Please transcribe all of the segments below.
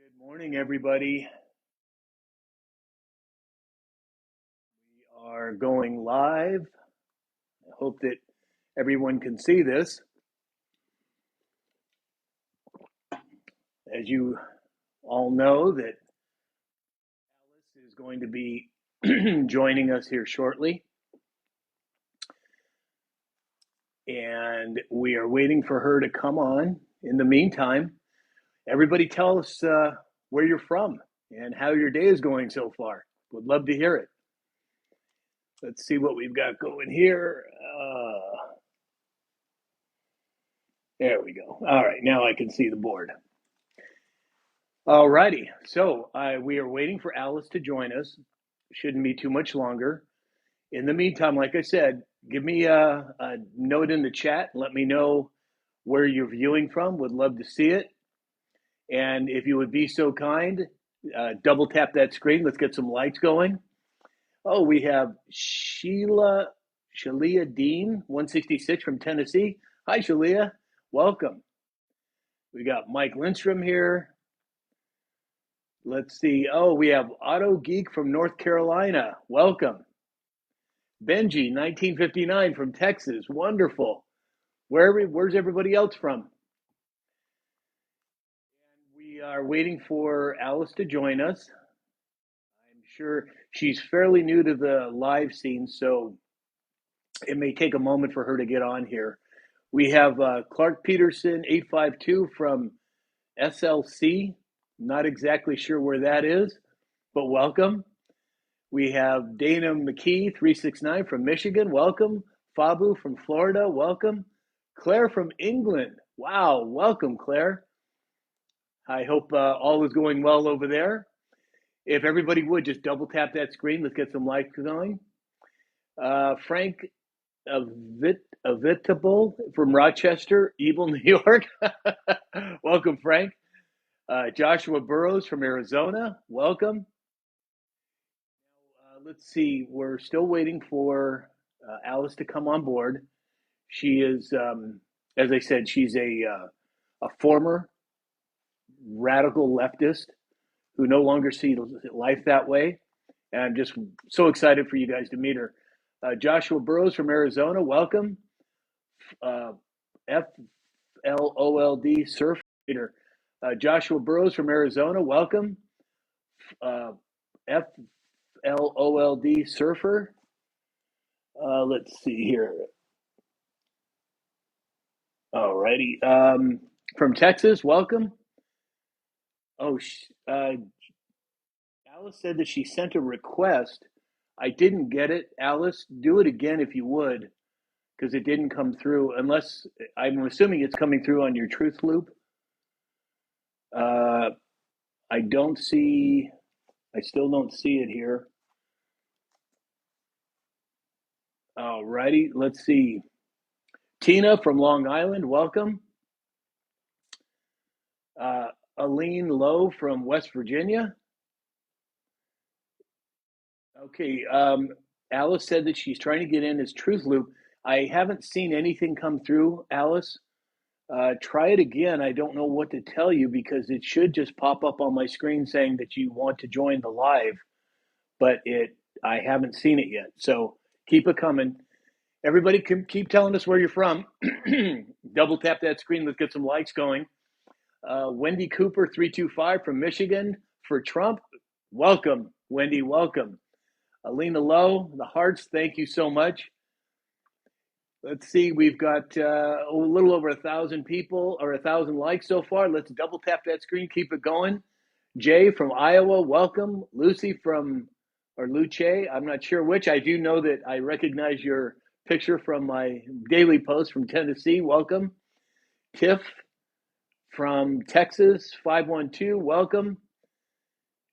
Good morning, everybody. We are going live. I hope that everyone can see this. As you all know, that Alice is going to be joining us here shortly. And we are waiting for her to come on. In the meantime, everybody tell us where you're from and how your day is going so far. Would love to hear it. Let's see what we've got going here. There we go. All right, now I can see the board. All righty, so we are waiting for Alice to join us. Shouldn't be too much longer. In the meantime, like I said, give me a note in the chat. Let me know where you're viewing from. Would love to see it. And if you would be so kind, double tap that screen. Let's get some lights going. Oh, we have Shalia Dean, 166 from Tennessee. Hi, Shalia. Welcome. We got Mike Lindstrom here. Let's see. Oh, we have Auto Geek from North Carolina. Welcome. Benji, 1959 from Texas. Wonderful. Where's everybody else from? And we are waiting for Alice to join us. I'm sure she's fairly new to the live scene, so it may take a moment for her to get on here. We have Clark Peterson, 852 from SLC. Not exactly sure where that is, but welcome. We have Dana McKee, 369 from Michigan. Welcome. Fabu from Florida. Welcome. Claire from England. Wow. Welcome, Claire. I hope all is going well over there. If everybody would just double tap that screen, let's get some likes going. Frank Avitable from Rochester, Evil, New York. Welcome, Frank. Joshua Burrows from Arizona. Welcome. Let's see. We're still waiting for Alice to come on board. She is, as I said, she's a former radical leftist who no longer sees life that way. And I'm just so excited for you guys to meet her. Joshua Burrows from Arizona, welcome. FLOLD Surfer. Joshua Burrows from Arizona, welcome. FLOLD Surfer. Let's see here. Alrighty. From Texas, welcome. Oh, Alice said that she sent a request. I didn't get it. Alice, do it again if you would, because it didn't come through. Unless I'm assuming it's coming through on your Truth Loop. I don't see. I still don't see it here. Alrighty, let's see. Tina from Long Island, welcome. Aline Lowe from West Virginia. Okay, Alice said that she's trying to get in as Truth Loop. I haven't seen anything come through, Alice. Try it again. I don't know what to tell you because it should just pop up on my screen saying that you want to join the live, but I haven't seen it yet. So keep it coming. Everybody can keep telling us where you're from. Double tap that screen. Let's get some likes going. Wendy Cooper, 325 from Michigan for Trump. Welcome, Wendy. Welcome. Alina Lowe, the hearts. Thank you so much. Let's see. We've got a little over 1,000 people or 1,000 likes so far. Let's double tap that screen. Keep it going. Jay from Iowa. Welcome. Lucy from, or Luce. I'm not sure which. I do know that I recognize your picture from my daily post from Tennessee. Welcome. Tiff from Texas, 512, welcome.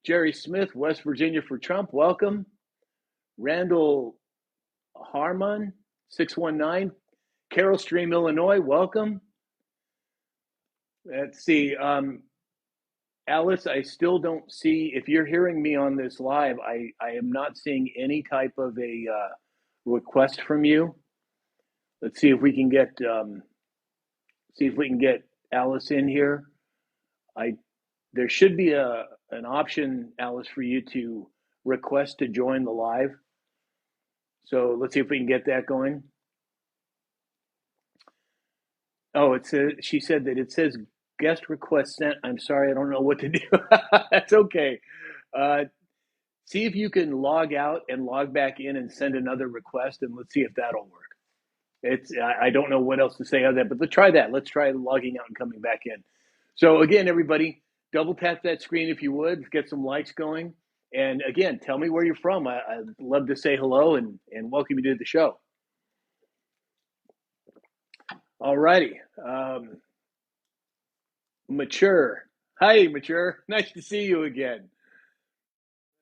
Jerry Smith, West Virginia for Trump, welcome. Randall Harmon, 619, Carroll Stream, Illinois, welcome. Let's see, Alice, I still don't see, if you're hearing me on this live, I am not seeing any type of a request from you. Let's see if we can get Alice in here. I there should be an option, Alice, for you to request to join the live. So let's see if we can get that going. Oh, she said that it says guest request sent. I'm sorry, I don't know what to do. That's okay. Uh, See if you can log out and log back in and send another request, and let's see if that'll work. I don't know what else to say other than that, but let's try that. Let's try logging out and coming back in. So again, everybody, double tap that screen if you would, get some likes going. And again, tell me where you're from. I'd love to say hello and welcome you to the show. All righty. Mature. Hi, Mature. Nice to see you again.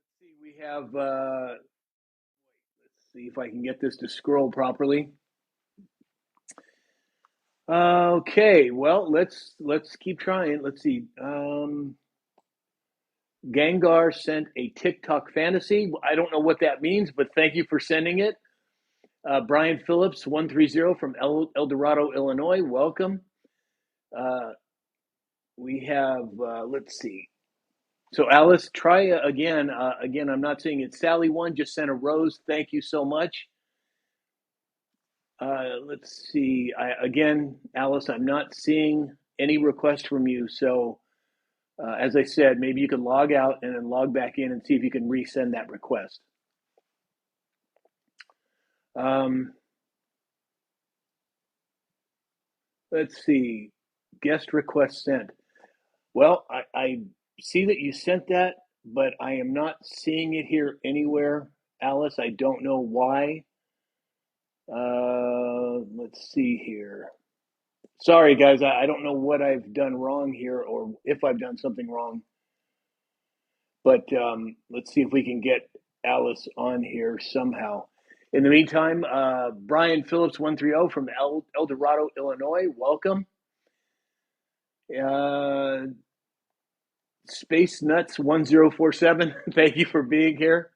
Let's see, we have, let's see if I can get this to scroll properly. Okay, well, let's keep trying. Let's see. Gengar sent a TikTok fantasy. I don't know what that means, but thank you for sending it. Brian Phillips, 130 from El Dorado, Illinois. Welcome. We have, let's see. So Alice, try again. Again, I'm not seeing it. Sally one just sent a rose. Thank you so much. Let's see. Again, Alice, I'm not seeing any request from you. So as I said, maybe you can log out and then log back in and see if you can resend that request. Let's see. Guest request sent. Well, I see that you sent that, but I am not seeing it here anywhere, Alice. I don't know why. Let's see here. Sorry, guys. I don't know what I've done wrong here or if I've done something wrong. But let's see if we can get Alice on here somehow. In the meantime, Brian Phillips, 130 from El Dorado, Illinois. Welcome. Space Nuts 1047. Thank you for being here.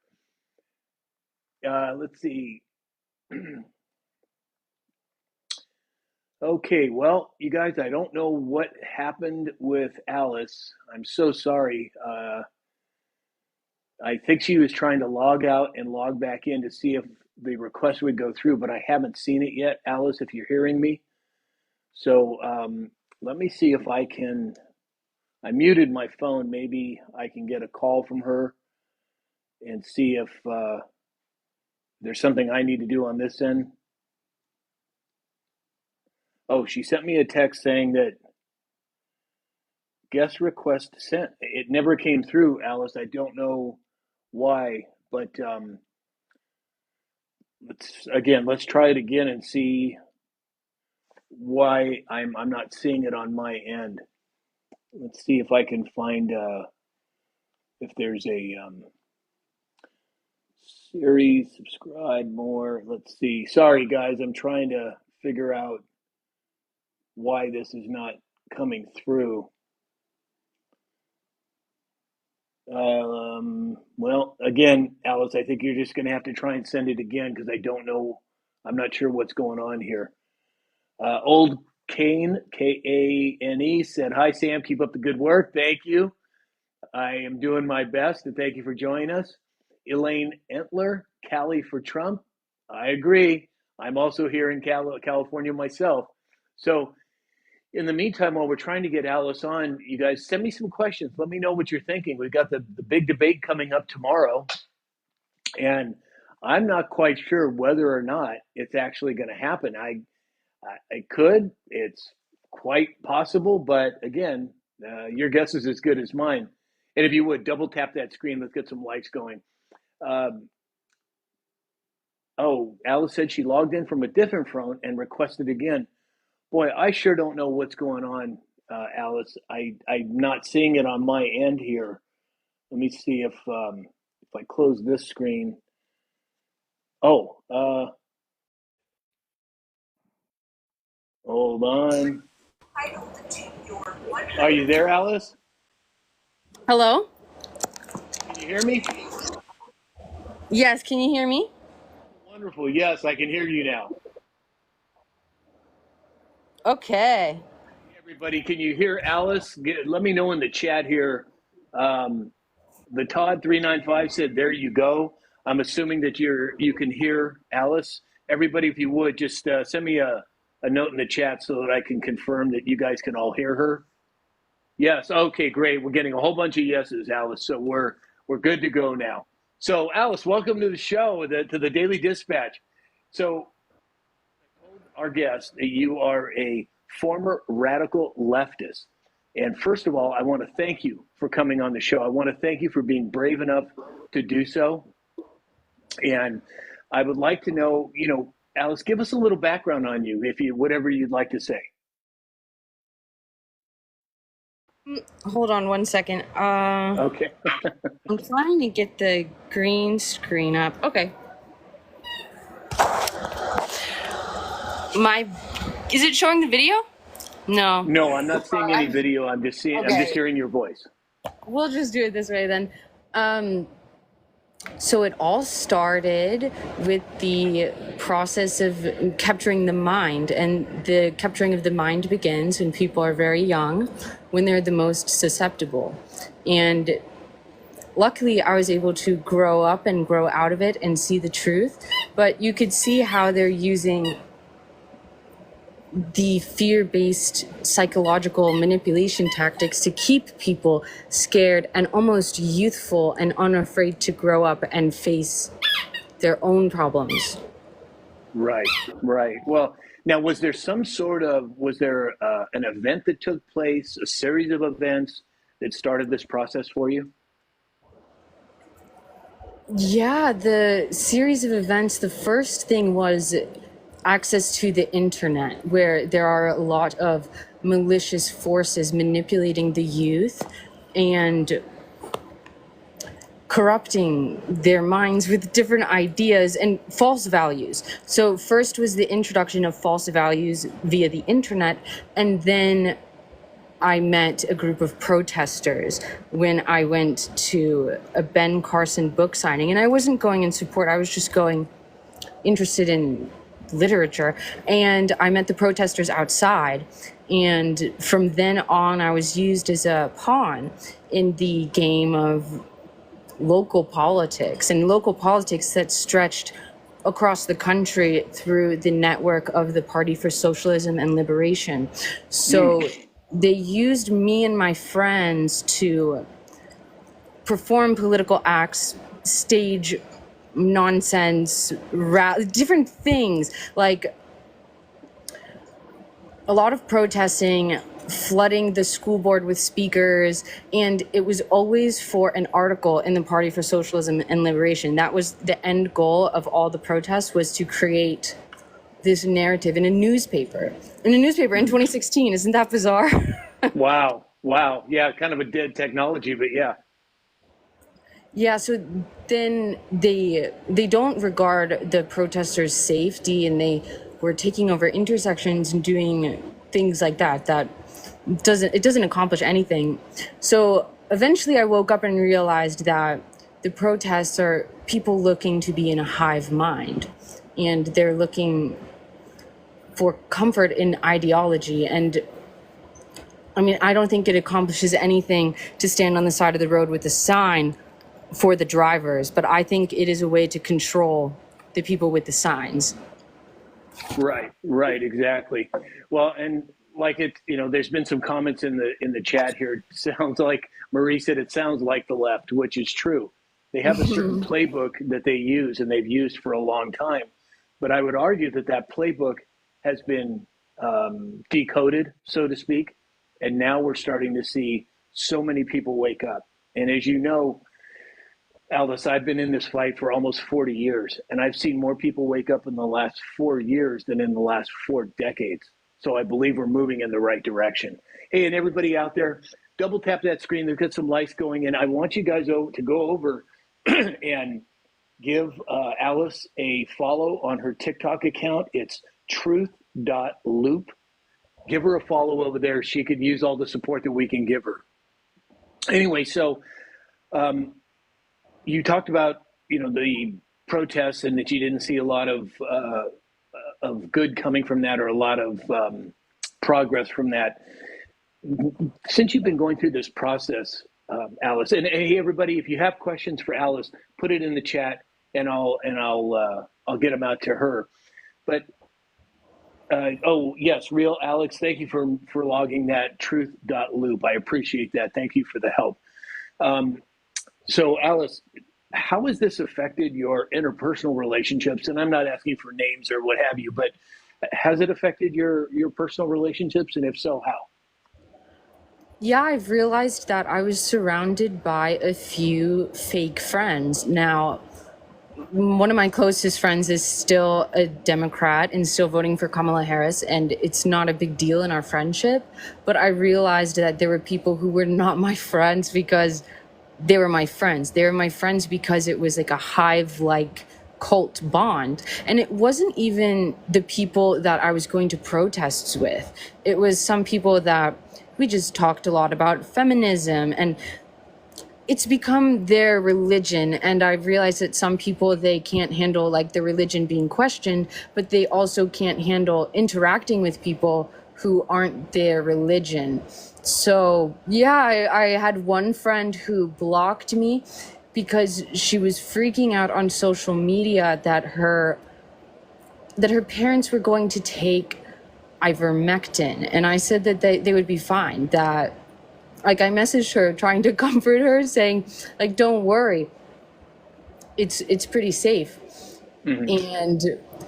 Let's see. Okay, well, you guys, I don't know what happened with Alice. I'm so sorry. I think she was trying to log out and log back in to see if the request would go through, but I haven't seen it yet, Alice, if you're hearing me. So let me see if I can. I muted my phone. Maybe I can get a call from her and see if there's something I need to do on this end. Oh, she sent me a text saying that guest request sent. It never came through, Alice. I don't know why, but let's try it again and see why I'm not seeing it on my end. Let's see if I can find if there's a series, subscribe more. Let's see. Sorry, guys. I'm trying to figure out why this is not coming through. Well, again, Alice, I think you're just going to have to try and send it again because I don't know. I'm not sure what's going on here. Old Kane, Kane, said, "Hi, Sam. Keep up the good work. Thank you. I am doing my best, and thank you for joining us." Elaine Entler, Cali for Trump. I agree. I'm also here in California myself. So in the meantime, while we're trying to get Alice on, you guys send me some questions. Let me know what you're thinking. We've got the big debate coming up tomorrow, and I'm not quite sure whether or not it's actually going to happen. I could. It's quite possible, but again, your guess is as good as mine. And if you would, double tap that screen. Let's get some likes going. Oh, Alice said she logged in from a different phone and requested again. Boy, I sure don't know what's going on, Alice. I'm not seeing it on my end here. Let me see if I close this screen. Oh, hold on. Are you there, Alice? Hello? Can you hear me? Yes, can you hear me? Wonderful. Yes, I can hear you now. Okay. Everybody, can you hear Alice? Let me know in the chat here The Todd 395 said, "There you go." I'm assuming that you can hear Alice. Everybody, if you would just send me a note in the chat so that I can confirm that you guys can all hear her. Yes. Okay. Great. We're getting a whole bunch of yeses, Alice. So we're good to go now. So Alice, welcome to the show, to the Daily Dispatch. So I told our guest that you are a former radical leftist. And first of all, I want to thank you for coming on the show. I want to thank you for being brave enough to do so. And I would like to know, Alice, give us a little background on you, whatever you'd like to say. Hold on one second. Okay. I'm trying to get the green screen up. Okay. Is it showing the video? No. No, I'm not seeing any video. I'm just hearing your voice. We'll just do it this way then. So it all started with the process of capturing the mind, and the capturing of the mind begins when people are very young, when they're the most susceptible. And luckily, I was able to grow up and grow out of it and see the truth, but you could see how they're using the fear-based psychological manipulation tactics to keep people scared and almost youthful and unafraid to grow up and face their own problems. Right. Well, now, was there an event that took place, a series of events that started this process for you? Yeah, the series of events, the first thing was access to the internet, where there are a lot of malicious forces manipulating the youth and corrupting their minds with different ideas and false values. So first was the introduction of false values via the internet, and then I met a group of protesters when I went to a Ben Carson book signing, and I wasn't going in support, I was just going interested in literature, and I met the protesters outside, and from then on I was used as a pawn in the game of local politics that stretched across the country through the network of the Party for Socialism and Liberation. So they used me and my friends to perform political acts, stage nonsense, different things, like a lot of protesting, flooding the school board with speakers, and it was always for an article in the Party for Socialism and Liberation. That was the end goal of all the protests, was to create this narrative in a newspaper. In 2016, isn't that bizarre? Wow. Yeah, kind of a dead technology, but yeah. Yeah, so then they don't regard the protesters' safety, and they were taking over intersections and doing things like that doesn't accomplish anything. So eventually I woke up and realized that the protests are people looking to be in a hive mind, and they're looking for comfort in ideology. And I mean, I don't think it accomplishes anything to stand on the side of the road with a sign for the drivers, but I think it is a way to control the people with the signs. Right, exactly. Well, and like there's been some comments in the chat here. It sounds like Marie said it sounds like the left, which is true. They have a certain playbook that they use, and they've used for a long time. But I would argue that playbook has been decoded, so to speak, and now we're starting to see so many people wake up. And as you know, Alice, I've been in this fight for almost 40 years, and I've seen more people wake up in the last 4 years than in the last 4 decades. So I believe we're moving in the right direction. Hey, and everybody out there, double tap that screen. They've got some lights going in. I want you guys to go over and give Alice a follow on her TikTok account. It's truth.loop. Give her a follow over there. She could use all the support that we can give her. Anyway, so you talked about, the protests, and that you didn't see a lot of good coming from that, or a lot of progress from that. Since you've been going through this process, Alice. And hey, everybody, if you have questions for Alice, put it in the chat, and I'll get them out to her. But oh yes, real Alex, thank you for logging that truth.loop. I appreciate that. Thank you for the help. So Alice, how has this affected your interpersonal relationships? And I'm not asking for names or what have you, but has it affected your personal relationships? And if so, how? Yeah, I've realized that I was surrounded by a few fake friends. Now, one of my closest friends is still a Democrat and still voting for Kamala Harris, and it's not a big deal in our friendship. But I realized that there were people who were not my friends because they were my friends. They were my friends because it was like a hive-like cult bond. And it wasn't even the people that I was going to protests with. It was some people that we just talked a lot about feminism, and it's become their religion. And I've realized that some people, they can't handle like their religion being questioned, but they also can't handle interacting with people who aren't their religion. So yeah, I had one friend who blocked me because she was freaking out on social media that her parents were going to take ivermectin. And I said that they would be fine, that like I messaged her trying to comfort her, saying like, don't worry, it's pretty safe. And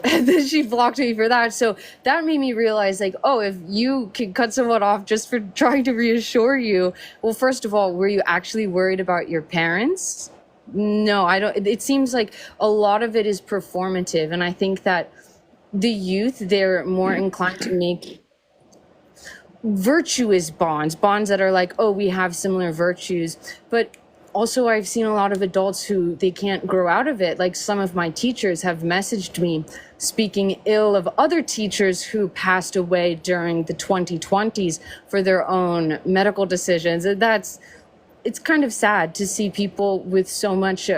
then she blocked me for that. So that made me realize like, oh, if you can cut someone off just for trying to reassure you, well, first of all, were you actually worried about your parents? No, I don't. It seems like a lot of it is performative. And I think that the youth, they're more inclined to make virtuous bonds that are like, oh, we have similar virtues. But also I've seen a lot of adults who they can't grow out of it. Like some of my teachers have messaged me speaking ill of other teachers who passed away during the 2020s for their own medical decisions. And it's kind of sad to see people with so much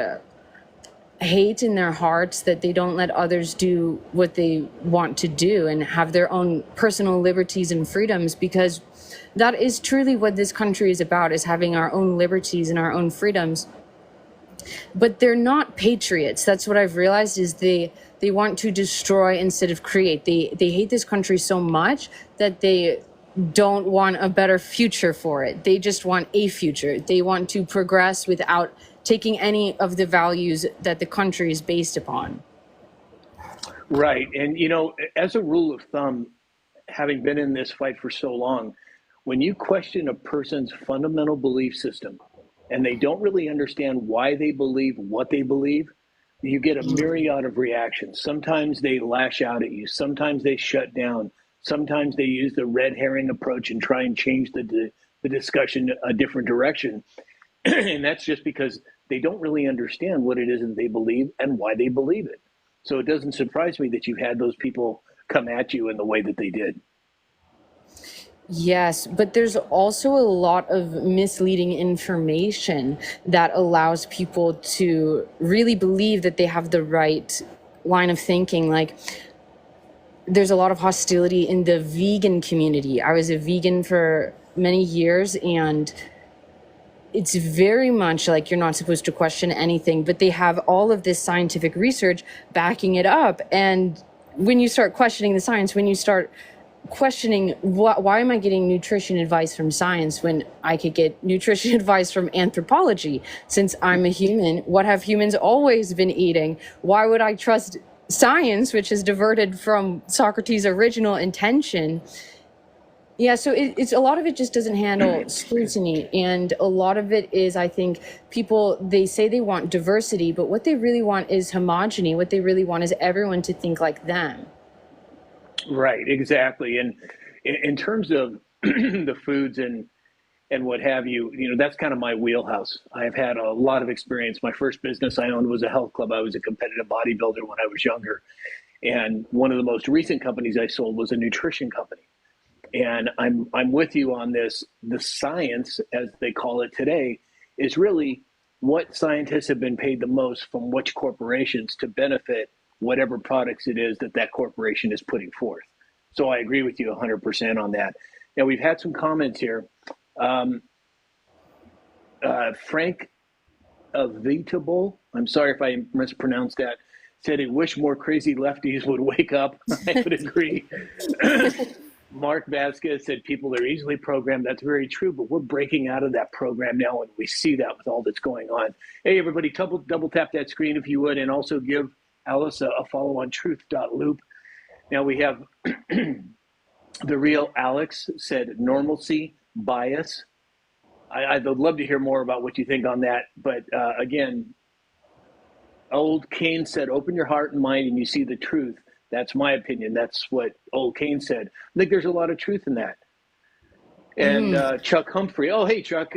hate in their hearts that they don't let others do what they want to do and have their own personal liberties and freedoms, because that is truly what this country is about, is having our own liberties and our own freedoms. But they're not patriots. That's what I've realized, is they want to destroy instead of create. They hate this country so much that they don't want a better future for it. They just want a future. They want to progress without taking any of the values that the country is based upon. Right. And, you know, as a rule of thumb, having been in this fight for so long, when you question a person's fundamental belief system and they don't really understand why they believe what they believe, you get a myriad of reactions. Sometimes they lash out at you. Sometimes they shut down. Sometimes they use the red herring approach and try and change the discussion a different direction. And that's just because they don't really understand what it is that they believe and why they believe it. So it doesn't surprise me that you had those people come at you in the way that they did. Yes, but there's also a lot of misleading information that allows people to really believe that they have the right line of thinking. Like, there's a lot of hostility in the vegan community. I was a vegan for many years, and it's very much like you're not supposed to question anything, but they have all of this scientific research backing it up. And when you start questioning the science, when you start questioning why am I getting nutrition advice from science when I could get nutrition advice from anthropology? Since I'm a human, what have humans always been eating? Why would I trust science, which is diverted from Socrates' original intention? Yeah, so it's a lot of it just doesn't handle scrutiny, and a lot of it is, I think, people, they say they want diversity, but what they really want is homogeny. What they really want is everyone to think like them. Right, exactly. And in terms of the foods and what have you, you know, that's kind of my wheelhouse. I've had a lot of experience. My first business I owned was a health club. I was a competitive bodybuilder when I was younger. And one of the most recent companies I sold was a nutrition company. And I'm with you on this. The science, as they call it today, is really what scientists have been paid the most from which corporations to benefit whatever products it is that that corporation is putting forth. So I agree with you 100% on that. Now we've had some comments here. Frank Evitable, I'm sorry if I mispronounced that, said he wished more crazy lefties would wake up. I would agree. Mark Vasquez said people are easily programmed. That's very true, but we're breaking out of that program now, and we see that with all that's going on. Hey, everybody, double tap that screen if you would, and also give Alice a follow on truth.loop. Now we have the real Alex said normalcy, bias. I'd love to hear more about what you think on that. But again, old Kane said, open your heart and mind and you see the truth. That's my opinion. That's what old Kane said. I think there's a lot of truth in that. And Chuck Humphrey, oh, hey, Chuck,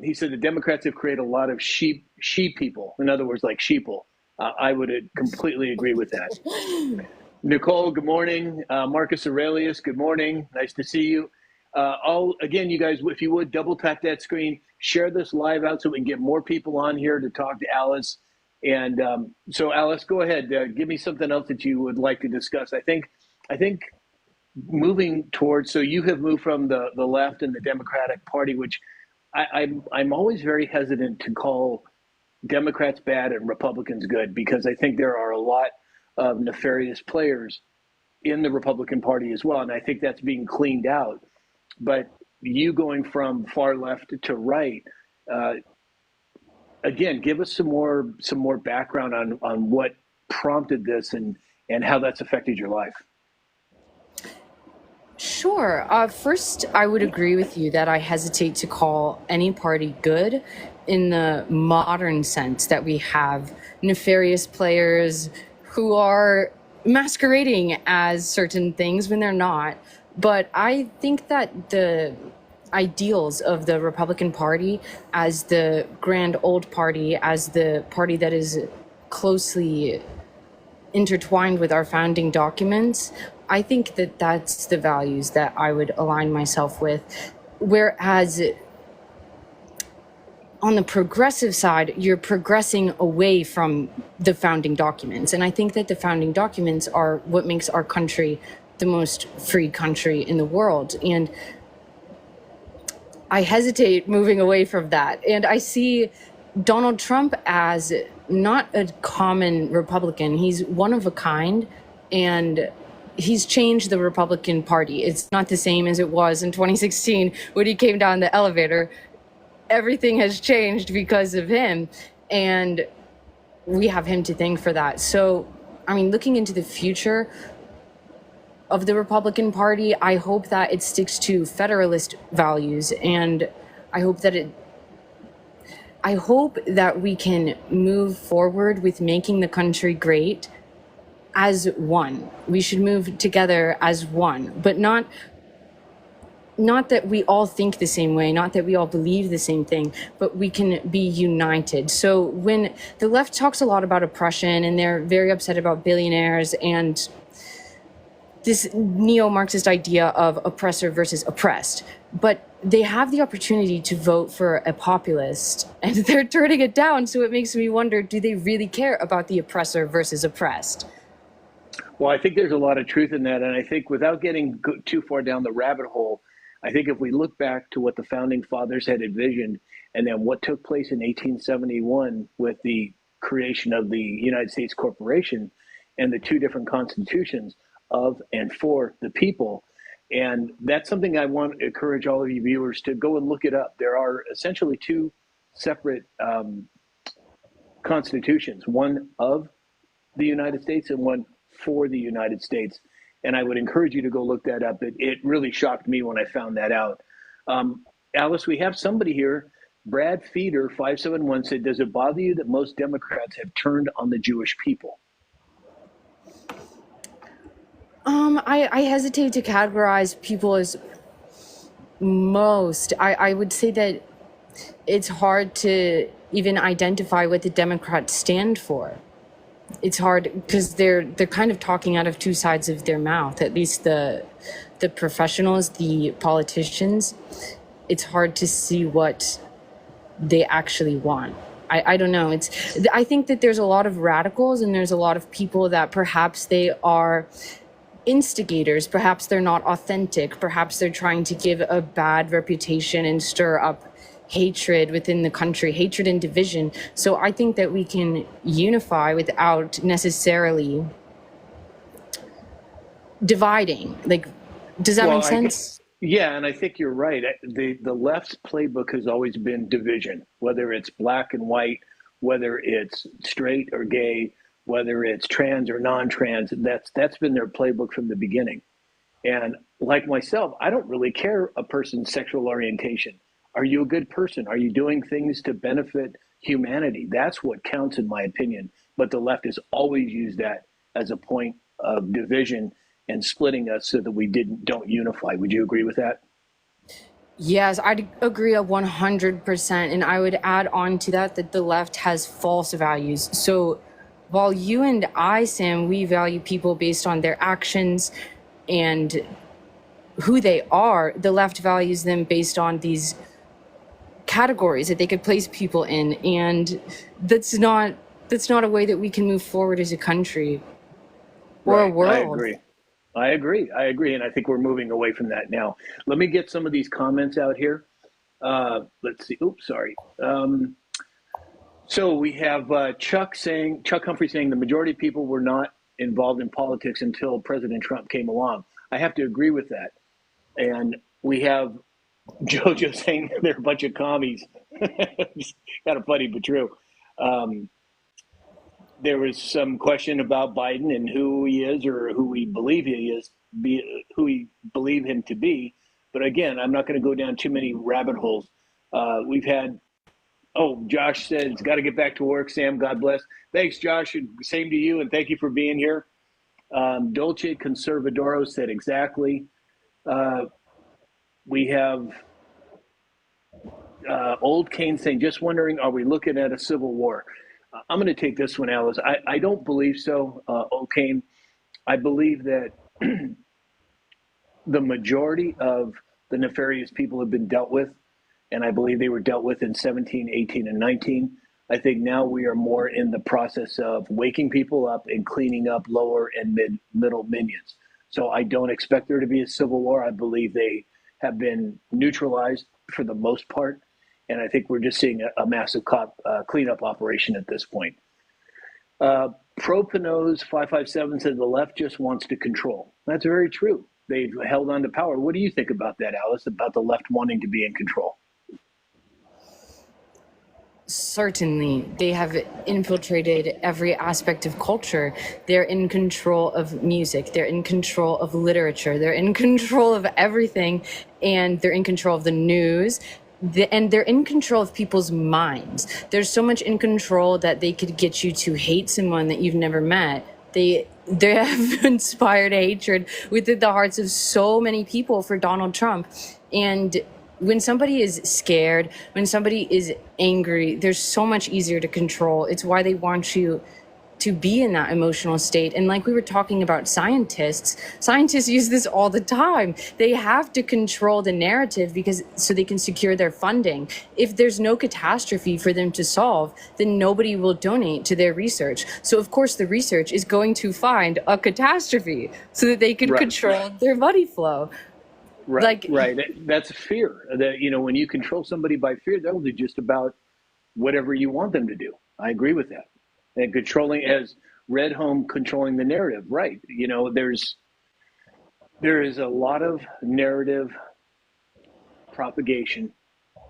he said the Democrats have created a lot of sheep people. In other words, like sheeple. I would completely agree with that. Nicole, good morning. Marcus Aurelius, good morning. Nice to see you. Again, you guys, if you would, double tap that screen, share this live out so we can get more people on here to talk to Alice. And so, Alice, go ahead. Give me something else that you would like to discuss. I think moving towards, so you have moved from the left and the Democratic Party, which I'm always very hesitant to call Democrats bad and Republicans good, because I think there are a lot of nefarious players in the Republican Party as well. And I think that's being cleaned out. But you going from far left to right, again, give us some more background on what prompted this and how that's affected your life. Sure. First, I would agree with you that I hesitate to call any party good in the modern sense that we have nefarious players who are masquerading as certain things when they're not. But I think that the ideals of the Republican Party as the grand old party, as the party that is closely intertwined with our founding documents, I think that that's the values that I would align myself with. Whereas on the progressive side, you're progressing away from the founding documents. And I think that the founding documents are what makes our country the most free country in the world. And I hesitate moving away from that. And I see Donald Trump as not a common Republican. He's one of a kind, and he's changed the Republican Party. It's not the same as it was in 2016 when he came down the elevator. Everything has changed because of him, and we have him to thank for that. So, I mean, looking into the future of the Republican Party, I hope that it sticks to federalist values, and I hope that we can move forward with making the country great as one. We should move together as one, but not that we all think the same way, not that we all believe the same thing, but we can be united. So when the left talks a lot about oppression and they're very upset about billionaires and this neo-Marxist idea of oppressor versus oppressed, but they have the opportunity to vote for a populist and they're turning it down. So it makes me wonder, do they really care about the oppressor versus oppressed? Well, I think there's a lot of truth in that. And I think without getting too far down the rabbit hole, I think if we look back to what the founding fathers had envisioned and then what took place in 1871 with the creation of the United States Corporation and the two different constitutions of and for the people. And that's something I want to encourage all of you viewers to go and look it up. There are essentially two separate constitutions, one of the United States and one for the United States. And I would encourage you to go look that up. It really shocked me when I found that out. Alice, we have somebody here. Brad Feeder, 571, said, does it bother you that most Democrats have turned on the Jewish people? I hesitate to categorize people as most. I would say that it's hard to even identify what the Democrats stand for. It's hard because they're kind of talking out of two sides of their mouth, at least the professionals, the politicians. It's hard to see what they actually want. I don't know. I think that there's a lot of radicals and there's a lot of people that perhaps they are instigators, perhaps they're not authentic, perhaps they're trying to give a bad reputation and stir up hatred within the country, hatred and division. So I think that we can unify without necessarily dividing. Like, does that Well, make sense? yeah, and I think you're right. The left's playbook has always been division, whether it's black and white, whether it's straight or gay, whether it's trans or non-trans. That's been their playbook from the beginning. And like myself, I don't really care a person's sexual orientation. Are you a good person? Are you doing things to benefit humanity? That's what counts, in my opinion. But the left has always used that as a point of division and splitting us so that we don't unify. Would you agree with that? Yes, I'd agree 100%. And I would add on to that that the left has false values. So while you and I, Sam, we value people based on their actions and who they are, the left values them based on these categories that they could place people in. And that's not a way that we can move forward as a country or a Right. I world. agree. I agree. I agree. And I think we're moving away from that now. Let me get some of these comments out here. Let's see. Oops, sorry. So we have Chuck Humphrey saying the majority of people were not involved in politics until President Trump came along. I have to agree with that. And we have JoJo saying they're a bunch of commies. Kind of funny, but true. Um, there was some question about Biden and who he is or who we believe he is, who we believe him to be. But again, I'm not going to go down too many rabbit holes. We've had, oh, Josh said, it's got to get back to work, Sam. God bless. Thanks, Josh. Same to you, and thank you for being here. Dolce Conservadoro said exactly. We have Old Kane saying, just wondering, are we looking at a civil war? I'm going to take this one, Alice. I don't believe so, Old Kane. I believe that the majority of the nefarious people have been dealt with, and I believe they were dealt with in 17, 18, and 19. I think now we are more in the process of waking people up and cleaning up lower and middle minions. So I don't expect there to be a civil war. I believe they have been neutralized for the most part, and I think we're just seeing a massive cleanup operation at this point. Propanos 557 said the left just wants to control. That's very true. They've held on to power. What do you think about that, Alice, about the left wanting to be in control? Certainly, they have infiltrated every aspect of culture. They're in control of music. They're in control of literature. They're in control of everything. And they're in control of the news. And they're in control of people's minds. There's so much in control that they could get you to hate someone that you've never met. They have inspired hatred within the hearts of so many people for Donald Trump. And when somebody is scared, when somebody is angry, they're so much easier to control. It's why they want you to be in that emotional state. And like we were talking about scientists use this all the time. They have to control the narrative because so they can secure their funding. If there's no catastrophe for them to solve, then nobody will donate to their research. So of course the research is going to find a catastrophe so that they can control their money flow. Right, right. That's fear. That when you control somebody by fear, they'll do just about whatever you want them to do. I agree with that. And controlling, as Red Home, controlling the narrative. Right. There is a lot of narrative propagation,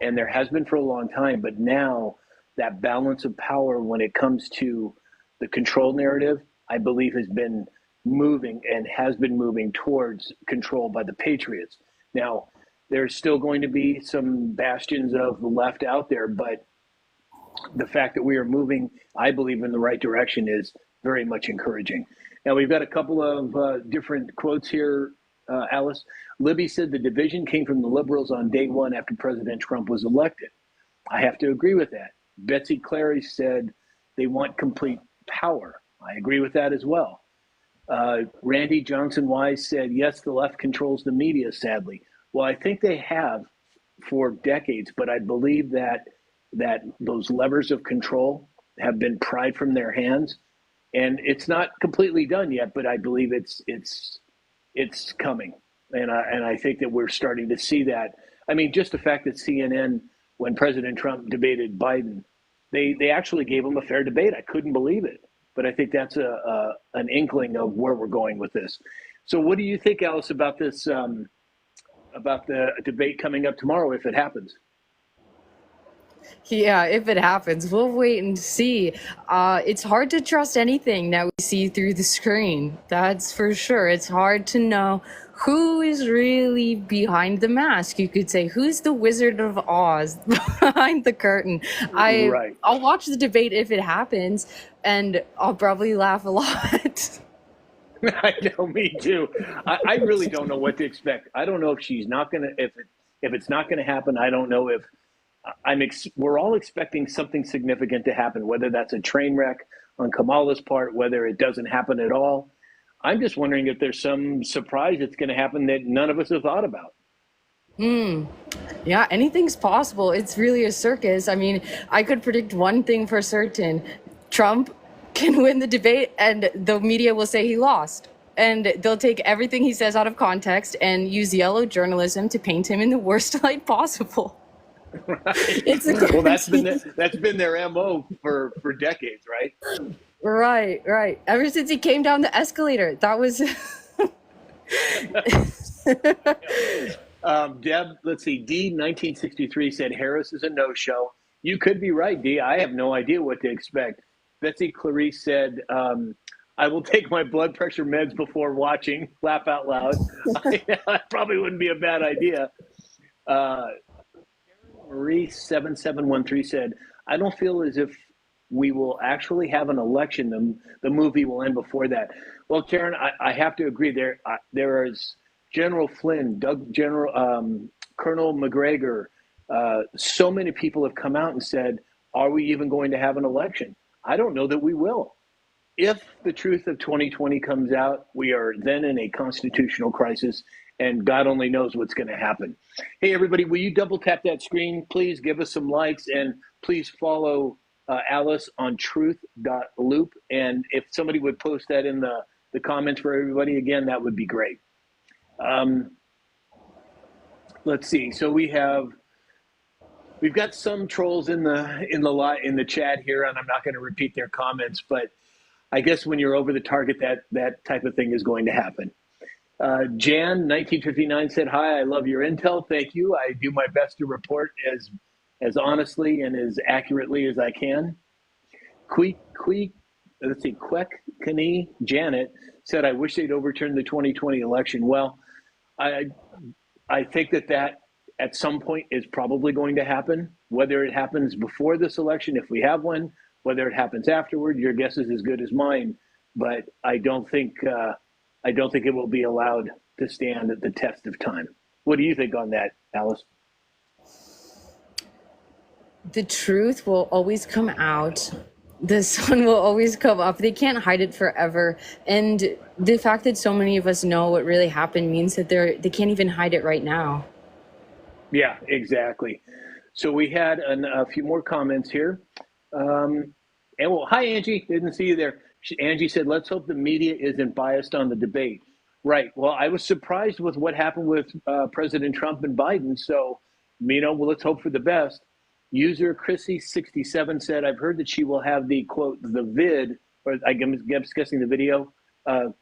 and there has been for a long time. But now that balance of power, when it comes to the control narrative, I believe has been moving and has been moving towards control by the Patriots. Now, there's still going to be some bastions of the left out there, but the fact that we are moving, I believe, in the right direction is very much encouraging. Now, we've got a couple of different quotes here, Alice. Libby said the division came from the liberals on day one after President Trump was elected. I have to agree with that. Betsy Clary said they want complete power. I agree with that as well. Randy Johnson Wise said, yes, the left controls the media, sadly. Well, I think they have for decades, but I believe that those levers of control have been pried from their hands, and it's not completely done yet, but I believe it's coming. And I think that we're starting to see that. I mean, just the fact that CNN when President Trump debated Biden. They actually gave him a fair debate. I couldn't believe it. But I think that's an inkling of where we're going with this. So what do you think, Alice, about this, about the debate coming up tomorrow if it happens? Yeah, if it happens, we'll wait and see. It's hard to trust anything that we see through the screen. That's for sure. It's hard to know who is really behind the mask. You could say, who's the Wizard of Oz behind the curtain? Right. I'll watch the debate if it happens, and I'll probably laugh a lot. I know, me too. I really don't know what to expect. I don't know if she's not going to, if it's not going to happen. I don't know if we're all expecting something significant to happen, whether that's a train wreck on Kamala's part, whether it doesn't happen at all. I'm just wondering if there's some surprise that's going to happen that none of us have thought about. Yeah, anything's possible. It's really a circus. I mean, I could predict one thing for certain. Trump can win the debate and the media will say he lost. And they'll take everything he says out of context and use yellow journalism to paint him in the worst light possible. Right. It's a Well, that's been their MO for decades, right? Right. Ever since he came down the escalator, that was. Deb, let's see. D 1963 said Harris is a no-show. You could be right, D. I have no idea what to expect. Betsy Clarice said, I will take my blood pressure meds before watching. Laugh out loud. That probably wouldn't be a bad idea. Marie 7713 said, I don't feel as if we will actually have an election. The movie will end before that. Well, Karen, I have to agree. There is General Flynn, Colonel McGregor. So many people have come out and said, are we even going to have an election? I don't know that we will. If the truth of 2020 comes out, we are then in a constitutional crisis, and God only knows what's going to happen. Hey, everybody, will you double tap that screen? Please give us some likes, and please follow Alice on truth.loop. And if somebody would post that in the comments for everybody, again, that would be great. Let's see. So we've got some trolls in the chat here, and I'm not going to repeat their comments, but I guess when you're over the target, that type of thing is going to happen. Jan 1959 said, hi, I love your intel. Thank you. I do my best to report as honestly and as accurately as I can. Quek Kani Janet said, I wish they'd overturn the 2020 election. Well, I think that at some point is probably going to happen. Whether it happens before this election, if we have one, whether it happens afterward, your guess is as good as mine. But I don't think it will be allowed to stand at the test of time. What do you think on that, Alice? The truth will always come out. The sun will always come up. They can't hide it forever. And the fact that so many of us know what really happened means that they can't even hide it right now. Yeah, exactly. So we had a few more comments here. Hi, Angie. Didn't see you there. Angie said, let's hope the media isn't biased on the debate. Right. Well, I was surprised with what happened with President Trump and Biden. So, well, let's hope for the best. User Chrissy67 said, I've heard that she will have the, quote, the vid, or I'm guessing the video,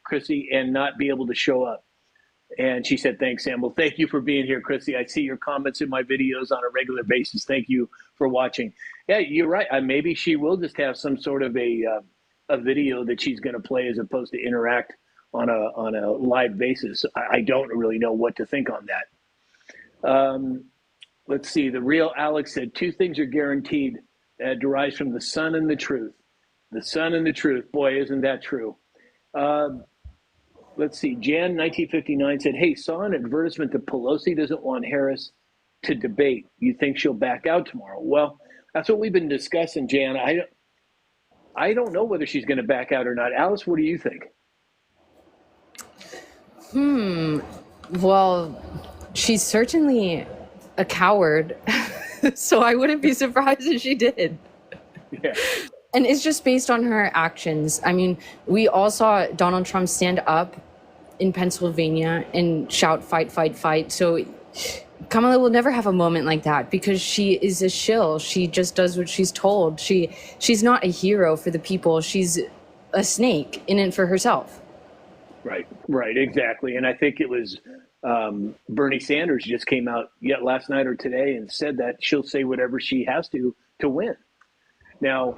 Chrissy, and not be able to show up. And she said, thanks, Sam. Well, thank you for being here, Chrissy. I see your comments in my videos on a regular basis. Thank you for watching. Yeah, you're right. Maybe she will just have some sort of a video that she's going to play as opposed to interact on a live basis. I don't really know what to think on that. Let's see. The real Alex said, two things are guaranteed that derives from the sun and the truth. The sun and the truth. Boy, isn't that true. Let's see. Jan 1959 said, hey, saw an advertisement that Pelosi doesn't want Harris to debate. You think she'll back out tomorrow? Well, that's what we've been discussing, Jan. I don't know whether she's going to back out or not. Alice, what do you think? Well, she's certainly a coward, so I wouldn't be surprised if she did. Yeah. And it's just based on her actions. I mean, we all saw Donald Trump stand up in Pennsylvania and shout, fight, fight, fight. So Kamala will never have a moment like that because she is a shill. She just does what she's told. She's not a hero for the people. She's a snake in it for herself. Right, exactly. And I think it was Bernie Sanders just came out yet last night or today and said that she'll say whatever she has to win. Now,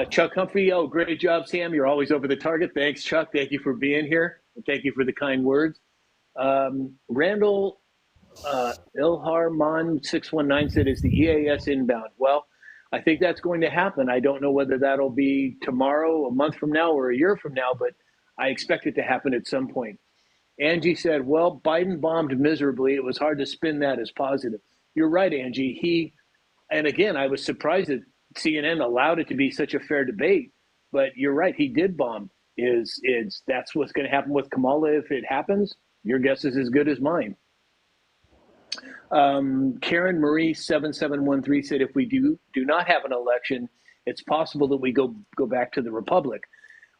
Chuck Humphrey, oh, great job, Sam. You're always over the target. Thanks, Chuck. Thank you for being here. And thank you for the kind words. Randall Ilharman 619 said, is the EAS inbound? Well, I think that's going to happen. I don't know whether that'll be tomorrow, a month from now, or a year from now, but I expect it to happen at some point. Angie said, well, Biden bombed miserably. It was hard to spin that as positive. You're right, Angie. And again, I was surprised that CNN allowed it to be such a fair debate, but you're right. He did bomb. That's what's going to happen with Kamala if it happens? Your guess is as good as mine. Karen Marie 7713 said, if we do not have an election, it's possible that we go back to the Republic.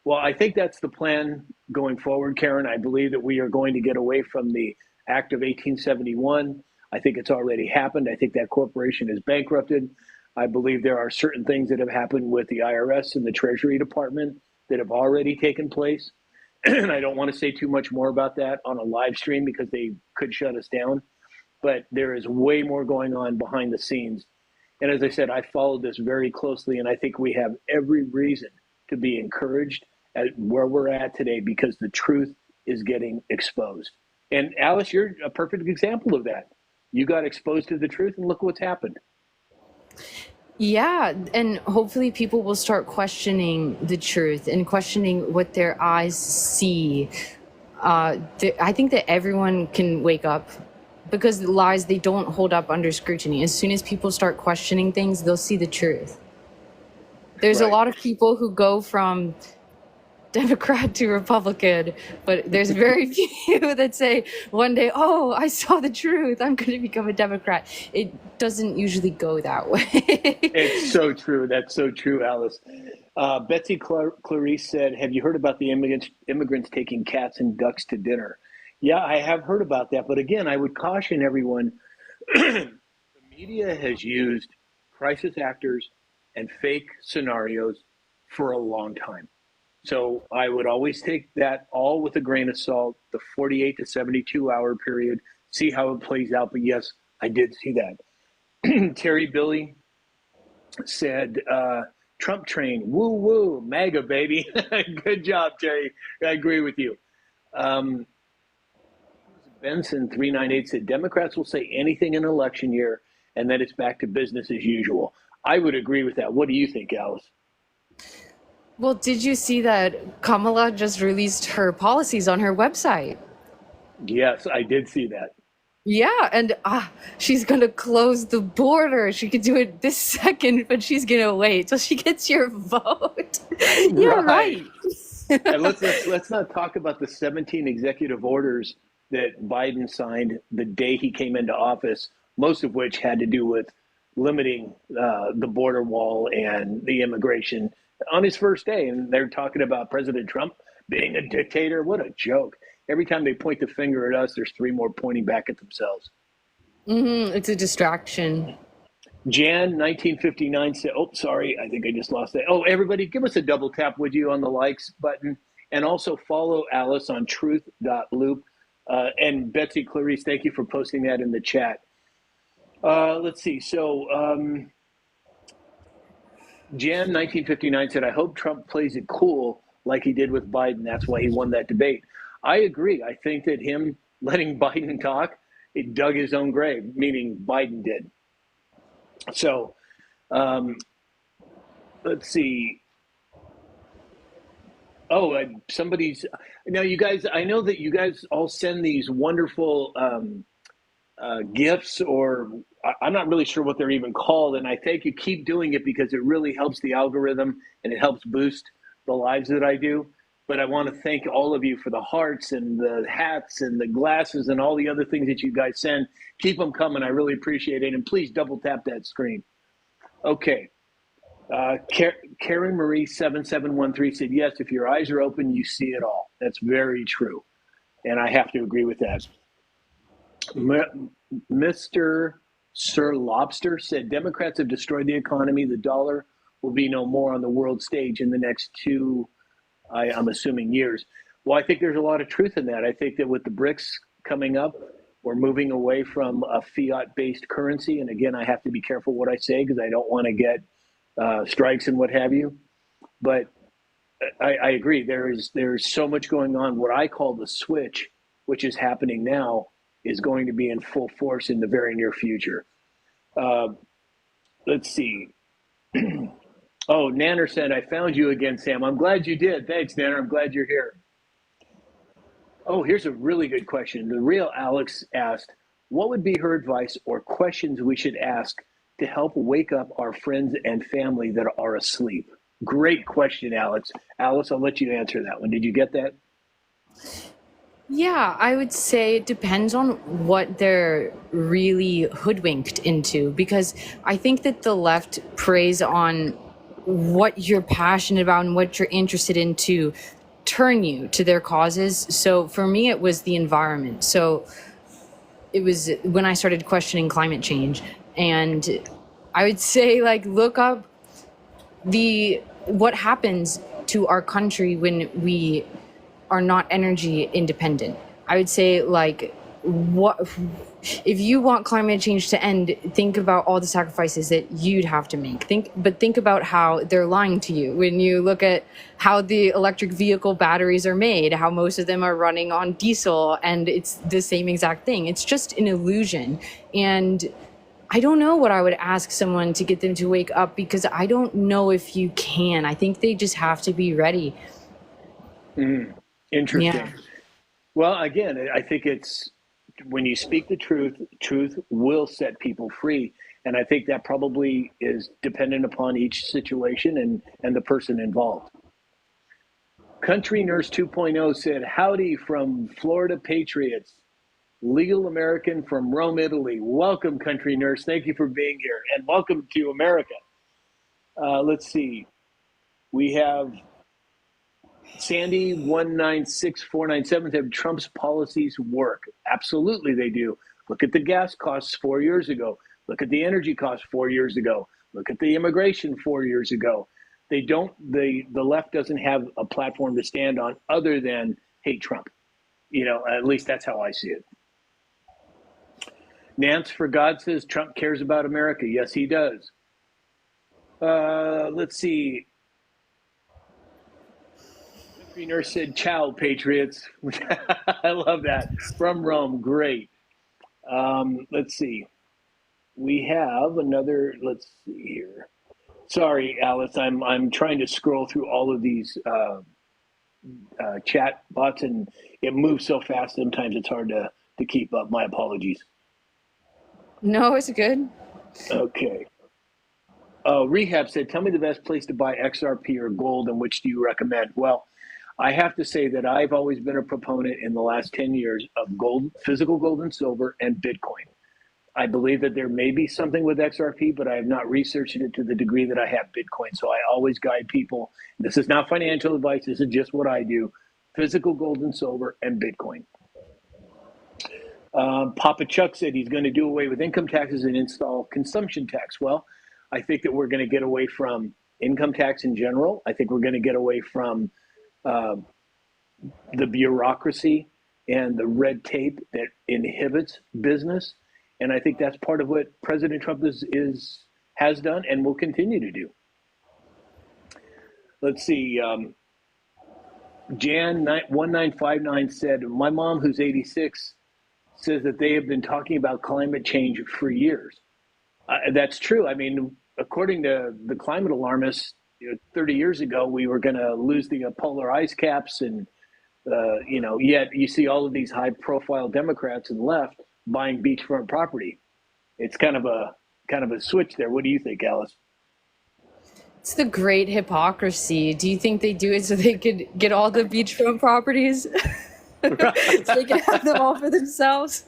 Well, I think that's the plan going forward, Karen. I believe that we are going to get away from the Act of 1871. I think it's already happened. I think that corporation is bankrupted. I believe there are certain things that have happened with the IRS and the Treasury Department that have already taken place. And I don't want to say too much more about that on a live stream because they could shut us down. But there is way more going on behind the scenes. And as I said, I followed this very closely, and I think we have every reason to be encouraged at where we're at today because the truth is getting exposed. And Alice, you're a perfect example of that. You got exposed to the truth, and look what's happened. Yeah, and hopefully people will start questioning the truth and questioning what their eyes see. I think that everyone can wake up because lies, they don't hold up under scrutiny. As soon as people start questioning things, they'll see the truth. There's a lot of people who go from Democrat to Republican, but there's very few that say one day, oh, I saw the truth, I'm going to become a Democrat. It doesn't usually go that way. It's so true. That's so true, Alice. Betsy Clarice said, have you heard about the immigrants taking cats and ducks to dinner? Yeah, I have heard about that. But again, I would caution everyone, the media has used crisis actors and fake scenarios for a long time. So I would always take that all with a grain of salt, the 48 to 72 hour period, see how it plays out. But yes, I did see that. Terry Billy said, Trump train, woo woo, MAGA baby. Good job, Terry. I agree with you. Benson 398 said, Democrats will say anything in election year and then it's back to business as usual. I would agree with that. What do you think, Alice? Well, did you see that Kamala just released her policies on her website? Yes, I did see that. Yeah, and she's going to close the border. She could do it this second, but she's going to wait till she gets your vote. You're right. And let's not talk about the 17 executive orders that Biden signed the day he came into office, most of which had to do with limiting the border wall and the immigration on his first day. And they're talking about President Trump being a dictator. What a joke. Every time they point the finger at us, there's three more pointing back at themselves. It's a distraction. Jan 1959 said, oh, sorry, I think I just lost that. Oh, everybody, give us a double tap, would you, on the likes button. And also follow Alice on truth.loop. And Betsy Clarice, thank you for posting that in the chat. Let's see. So Jan 1959 said, I hope Trump plays it cool like he did with Biden. That's why he won that debate. I agree. I think that him letting Biden talk, it dug his own grave, meaning Biden did. So let's see. Oh, somebody's now. You guys, I know that you guys all send these wonderful gifts, or I'm not really sure what they're even called. And I thank you. Keep doing it because it really helps the algorithm and it helps boost the lives that I do. But I want to thank all of you for the hearts and the hats and the glasses and all the other things that you guys send. Keep them coming. I really appreciate it. And please double tap that screen. Okay. Karen Marie 7713 said, yes, if your eyes are open, you see it all. That's very true. And I have to agree with that. Mr. Sir Lobster said Democrats have destroyed the economy. The dollar will be no more on the world stage in the next two, I'm assuming, years. Well, I think there's a lot of truth in that. I think that with the BRICS coming up, we're moving away from a fiat-based currency. And again, I have to be careful what I say because I don't want to get strikes and what have you. But I agree. There's so much going on. What I call the switch, which is happening now, is going to be in full force in the very near future. Uh, let's see. Oh, Nanner said, I found you again, Sam. I'm glad you did. Thanks, Nanner. I'm glad you're here. Oh, here's a really good question. The real Alex asked, what would be her advice or questions we should ask to help wake up our friends and family that are asleep? Great question, Alex. Alice, I'll let you answer that one. Did you get that? Yeah, I would say it depends on what they're really hoodwinked into, because I think that the left preys on what you're passionate about and what you're interested in to turn you to their causes. So for me, it was the environment. So it was when I started questioning climate change, and I would say, like, look up what happens to our country when we are not energy independent. I would say, like, what if you want climate change to end? Think about all the sacrifices that you'd have to make. Think about how they're lying to you when you look at how the electric vehicle batteries are made, how most of them are running on diesel, and it's the same exact thing. It's just an illusion. And I don't know what I would ask someone to get them to wake up, because I don't know if you can. I think they just have to be ready. Interesting. Yeah. Well, again, I think it's when you speak the truth, truth will set people free. And I think that probably is dependent upon each situation and the person involved. Country Nurse 2.0 said, howdy from Florida Patriots. Legal American from Rome, Italy. Welcome, Country Nurse. Thank you for being here. And welcome to America. Let's see. We have Sandy 196497 said Trump's policies work. Absolutely they do. Look at the gas costs 4 years ago. Look at the energy costs 4 years ago. Look at the immigration 4 years ago. They don't the left doesn't have a platform to stand on other than hate Trump. At least that's how I see it. Nance for God says Trump cares about America. Yes, he does. Let's see. Nurse said, ciao, Patriots. I love that. From Rome. Great. Let's see. We have another, let's see here. Sorry, Alice. I'm trying to scroll through all of these chat bots, and it moves so fast sometimes it's hard to keep up. My apologies. No, it's good. Okay. Rehab said, tell me the best place to buy XRP or gold, and which do you recommend? Well, I have to say that I've always been a proponent in the last 10 years of gold, physical gold and silver, and Bitcoin. I believe that there may be something with XRP, but I have not researched it to the degree that I have Bitcoin. So I always guide people. This is not financial advice. This is just what I do. Physical gold and silver and Bitcoin. Papa Chuck said he's going to do away with income taxes and install consumption tax. Well, I think that we're going to get away from income tax in general. I think we're going to get away from the bureaucracy and the red tape that inhibits business. And I think that's part of what President Trump has done and will continue to do. Let's see. Jan 1959 said, my mom, who's 86, says that they have been talking about climate change for years. That's true. I mean, according to the climate alarmists, 30 years ago, we were going to lose the polar ice caps. And, yet you see all of these high profile Democrats and left buying beachfront property. It's kind of a switch there. What do you think, Alice? It's the great hypocrisy. Do you think they do it so they could get all the beachfront properties? Right. So they can have them all for themselves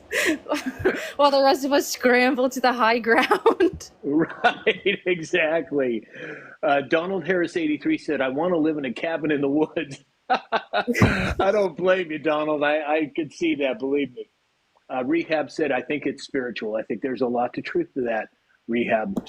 while the rest of us scramble to the high ground. Right, exactly. Donald Harris 83 said, I want to live in a cabin in the woods. I don't blame you, Donald. I could see that, believe me. Rehab said, I think it's spiritual. I think there's a lot to truth to that, Rehab.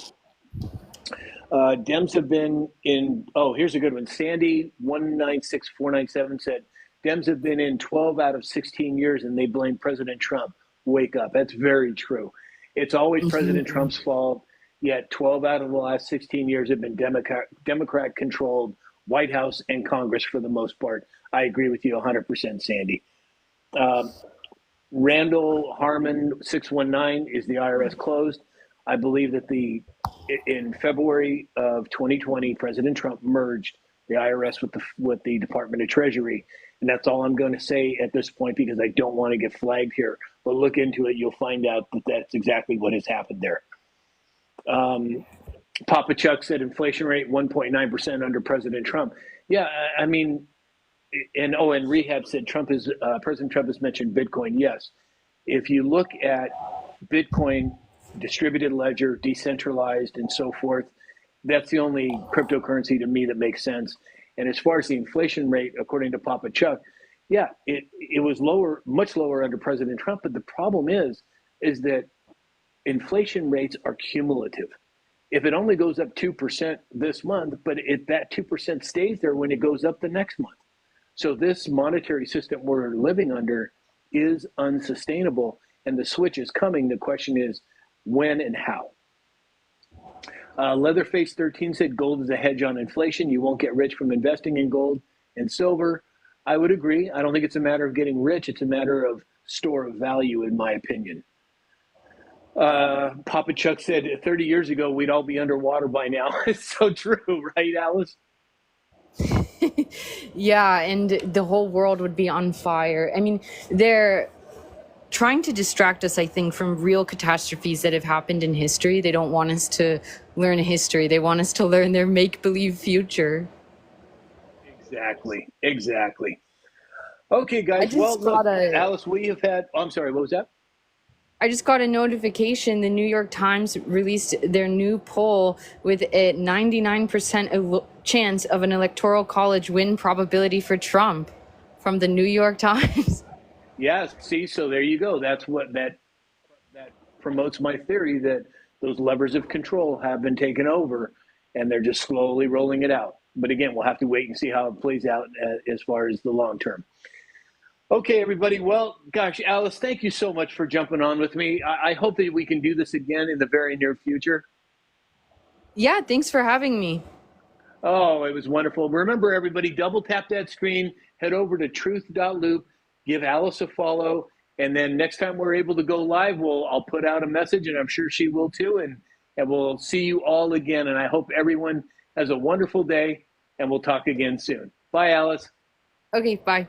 Dems have been in, oh, here's a good one. Sandy 196497 said, Dems have been in 12 out of 16 years and they blame President Trump. Wake up. That's very true. It's always President Trump's fault. Yet 12 out of the last 16 years have been Democrat controlled White House and Congress for the most part. I agree with you 100%, Sandy. Randall Harmon 619, is the IRS closed? I believe that in February of 2020, President Trump merged the IRS with the Department of Treasury, and that's all I'm going to say at this point because I don't want to get flagged here. But look into it; you'll find out that that's exactly what has happened there. Papa Chuck said inflation rate 1.9% under President Trump. Yeah, I mean, and Rehab said President Trump has mentioned Bitcoin. Yes, if you look at Bitcoin, distributed ledger, decentralized, and so forth, that's the only cryptocurrency to me that makes sense. And as far as the inflation rate, according to Papa Chuck, yeah, it was lower, much lower under President Trump. But the problem is that inflation rates are cumulative. If it only goes up 2% this month, but that 2% stays there when it goes up the next month. So this monetary system we're living under is unsustainable, and the switch is coming. The question is when and how. Leatherface 13 said gold is a hedge on inflation. You won't get rich from investing in gold and silver. I would agree. I don't think it's a matter of getting rich. It's a matter of store of value, in my opinion. Papa Chuck said 30 years ago, we'd all be underwater by now. It's so true, right, Alice? Yeah, and the whole world would be on fire. I mean, they're trying to distract us, I think, from real catastrophes that have happened in history. They don't want us to learn history. They want us to learn their make-believe future. Exactly. Okay, guys. Well, look, Alice, we have had... Oh, I'm sorry, what was that? I just got a notification. The New York Times released their new poll with a 99% chance of an electoral college win probability for Trump from the New York Times. Yes, see, so there you go. That's what that promotes my theory that those levers of control have been taken over and they're just slowly rolling it out. But again, we'll have to wait and see how it plays out as far as the long term. Okay, everybody. Well, gosh, Alice, thank you so much for jumping on with me. I hope that we can do this again in the very near future. Yeah, thanks for having me. Oh, it was wonderful. Remember, everybody, double tap that screen, head over to truth.loop, give Alice a follow, and then next time we're able to go live, I'll put out a message, and I'm sure she will too, and we'll see you all again. And I hope everyone has a wonderful day, and we'll talk again soon. Bye, Alice. Okay, bye.